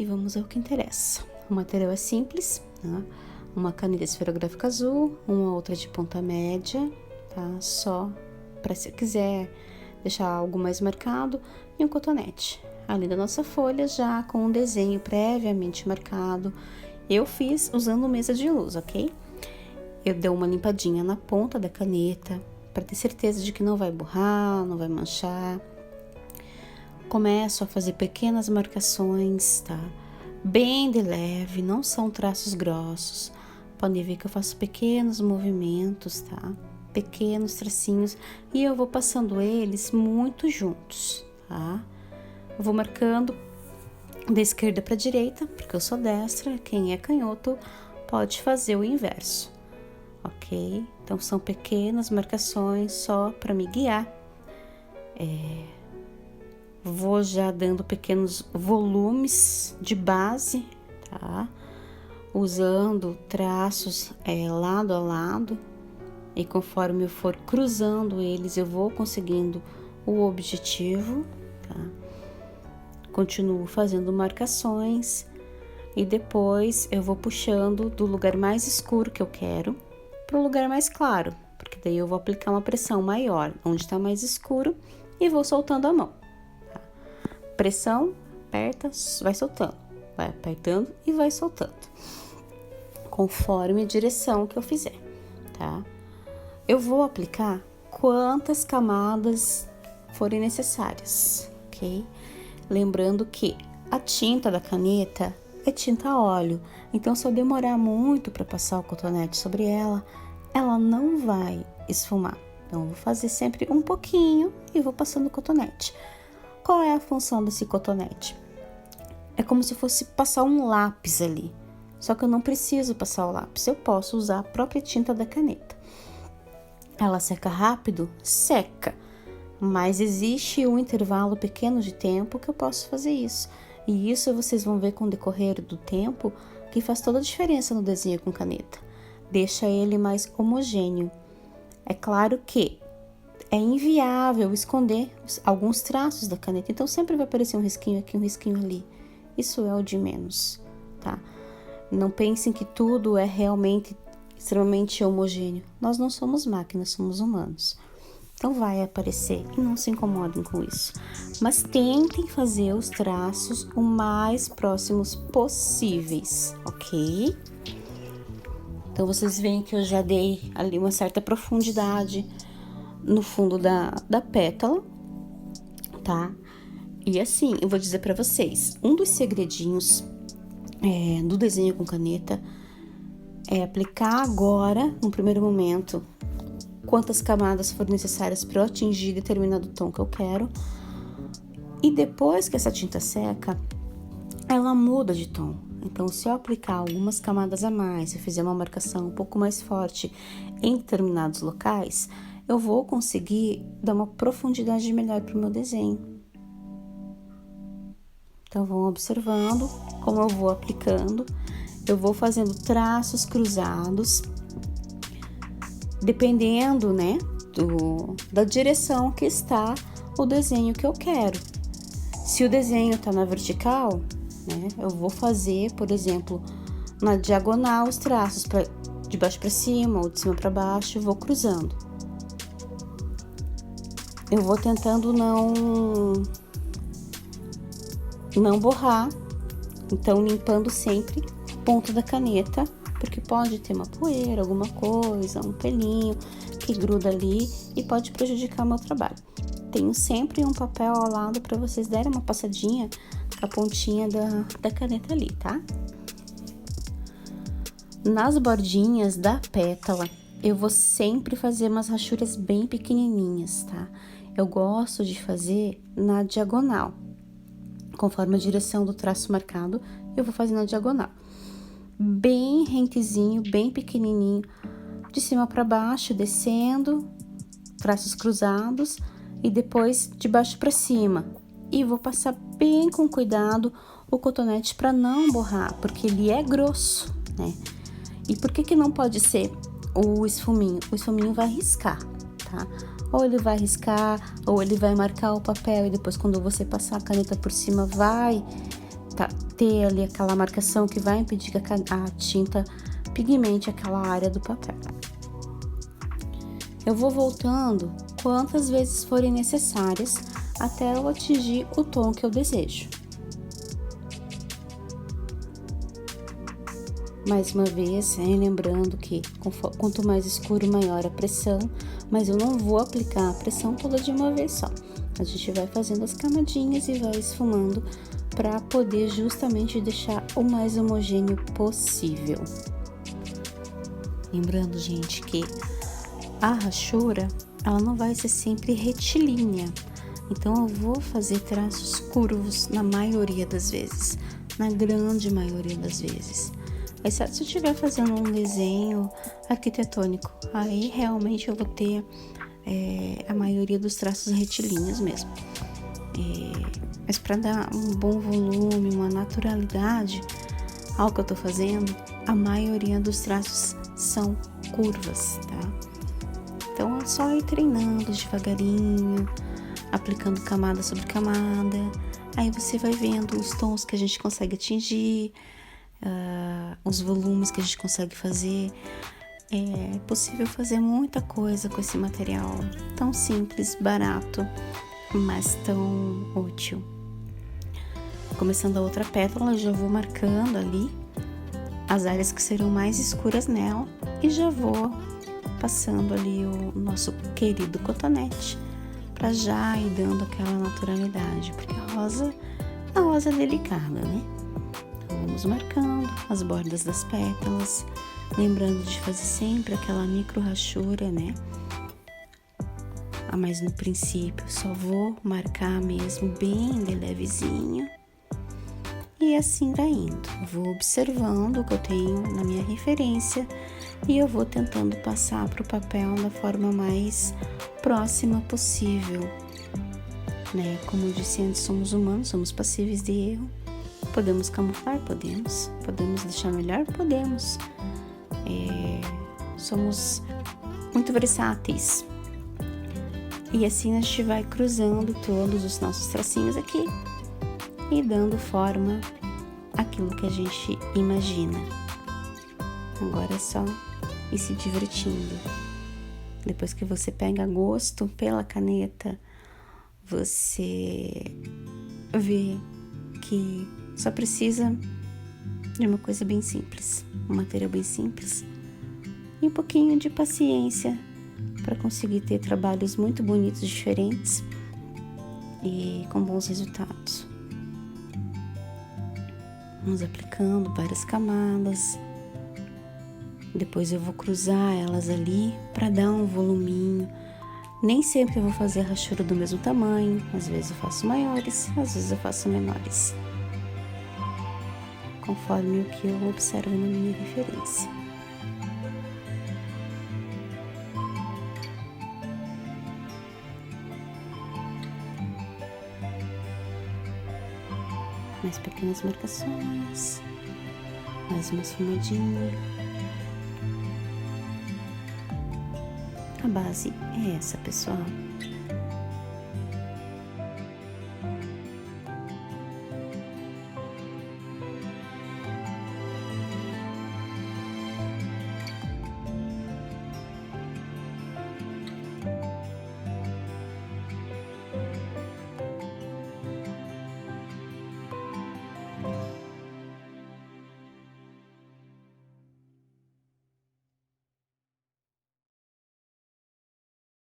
e vamos ao que interessa. O material é simples, tá? Uma caneta esferográfica azul, uma outra de ponta média, tá? Só para se quiser deixar algo mais marcado, e um cotonete. Além da nossa folha, já com um desenho previamente marcado, eu fiz usando mesa de luz, ok? Eu dei uma limpadinha na ponta da caneta, para ter certeza de que não vai borrar, não vai manchar. Começo a fazer pequenas marcações, tá? Bem de leve, não são traços grossos. Podem ver que eu faço pequenos movimentos, tá? Pequenos tracinhos, e eu vou passando eles muito juntos, tá? Eu vou marcando da esquerda para a direita, porque eu sou destra, quem é canhoto pode fazer o inverso, ok? Então são pequenas marcações só para me guiar. Vou já dando pequenos volumes de base, tá? Usando traços lado a lado, e conforme eu for cruzando eles, eu vou conseguindo o objetivo, tá? Continuo fazendo marcações e depois eu vou puxando do lugar mais escuro que eu quero para o lugar mais claro, porque daí eu vou aplicar uma pressão maior onde está mais escuro e vou soltando a mão. Pressão, aperta, vai soltando, vai apertando e vai soltando, conforme a direção que eu fizer, tá? Eu vou aplicar quantas camadas forem necessárias, ok? Lembrando que a tinta da caneta é tinta a óleo, então se eu demorar muito para passar o cotonete sobre ela, ela não vai esfumar. Então eu vou fazer sempre um pouquinho e vou passando o cotonete. Qual é a função desse cotonete? É como se fosse passar um lápis ali, só que eu não preciso passar o lápis, eu posso usar a própria tinta da caneta. Ela seca rápido? Seca, mas existe um intervalo pequeno de tempo que eu posso fazer isso. E isso vocês vão ver com o decorrer do tempo que faz toda a diferença no desenho com caneta. Deixa ele mais homogêneo. É claro que é inviável esconder alguns traços da caneta, então sempre vai aparecer um risquinho aqui, um risquinho ali. Isso é o de menos, tá? Não pensem que tudo é realmente extremamente homogêneo. Nós não somos máquinas, somos humanos. Então vai aparecer e não se incomodem com isso. Mas tentem fazer os traços o mais próximos possíveis, ok? Então vocês veem que eu já dei ali uma certa profundidade no fundo da pétala, tá? E assim, eu vou dizer pra vocês, um dos segredinhos do desenho com caneta é aplicar agora, no primeiro momento, quantas camadas forem necessárias para eu atingir determinado tom que eu quero. E depois que essa tinta seca, ela muda de tom. Então, se eu aplicar algumas camadas a mais, se eu fizer uma marcação um pouco mais forte em determinados locais, eu vou conseguir dar uma profundidade melhor para o meu desenho. Então, vão observando como eu vou aplicando. Eu vou fazendo traços cruzados, dependendo, né, da direção que está o desenho que eu quero. Se o desenho está na vertical, né, eu vou fazer, por exemplo, na diagonal os traços de baixo para cima ou de cima para baixo, eu vou cruzando. Eu vou tentando não borrar, então limpando sempre a ponta da caneta, porque pode ter uma poeira, alguma coisa, um pelinho que gruda ali e pode prejudicar o meu trabalho. Tenho sempre um papel ao lado para vocês darem uma passadinha com a pontinha da caneta ali, tá? Nas bordinhas da pétala, eu vou sempre fazer umas rachuras bem pequenininhas, tá? Eu gosto de fazer na diagonal. Conforme a direção do traço marcado, eu vou fazer na diagonal. Bem rentezinho, bem pequenininho, de cima para baixo, descendo, traços cruzados e depois de baixo para cima. E vou passar bem com cuidado o cotonete para não borrar, porque ele é grosso, né? E por que não pode ser o esfuminho? O esfuminho vai riscar, tá? Ou ele vai riscar, ou ele vai marcar o papel e depois quando você passar a caneta por cima vai ter ali aquela marcação que vai impedir que a tinta pigmente aquela área do papel. Eu vou voltando quantas vezes forem necessárias até eu atingir o tom que eu desejo. Mais uma vez, lembrando que quanto mais escuro, maior a pressão, mas eu não vou aplicar a pressão toda de uma vez só. A gente vai fazendo as camadinhas e vai esfumando para poder justamente deixar o mais homogêneo possível. Lembrando, gente, que a rachura, ela não vai ser sempre retilínea. Então, eu vou fazer traços curvos na maioria das vezes, na grande maioria das vezes. Exceto se eu estiver fazendo um desenho arquitetônico, aí realmente eu vou ter a maioria dos traços retilíneos mesmo. Mas para dar um bom volume, uma naturalidade ao que eu tô fazendo, a maioria dos traços são curvas, tá? Então é só ir treinando devagarinho, aplicando camada sobre camada. Aí você vai vendo os tons que a gente consegue atingir, os volumes que a gente consegue fazer. É possível fazer muita coisa com esse material tão simples, barato, mas tão útil. Começando a outra pétala, já vou marcando ali as áreas que serão mais escuras nela e já vou passando ali o nosso querido cotonete para já ir dando aquela naturalidade, porque a rosa é delicada, né? Então vamos marcando as bordas das pétalas, lembrando de fazer sempre aquela micro rachura, né? Mas no princípio só vou marcar mesmo bem de levezinho. E assim vai indo. Vou observando o que eu tenho na minha referência e eu vou tentando passar para o papel da forma mais próxima possível, né? Como eu disse antes, somos humanos, somos passíveis de erro. Podemos camuflar? Podemos. Podemos deixar melhor? Podemos. Somos muito versáteis. E assim a gente vai cruzando todos os nossos tracinhos aqui e dando forma àquilo que a gente imagina. Agora é só ir se divertindo. Depois que você pega gosto pela caneta, você vê que só precisa de uma coisa bem simples, um material bem simples e um pouquinho de paciência para conseguir ter trabalhos muito bonitos, diferentes e com bons resultados. Vamos aplicando várias camadas, depois eu vou cruzar elas ali para dar um voluminho. Nem sempre eu vou fazer a rachura do mesmo tamanho, às vezes eu faço maiores, às vezes eu faço menores, conforme o que eu observo na minha referência. Mais pequenas marcações, mais uma esfumadinha. A base é essa, pessoal.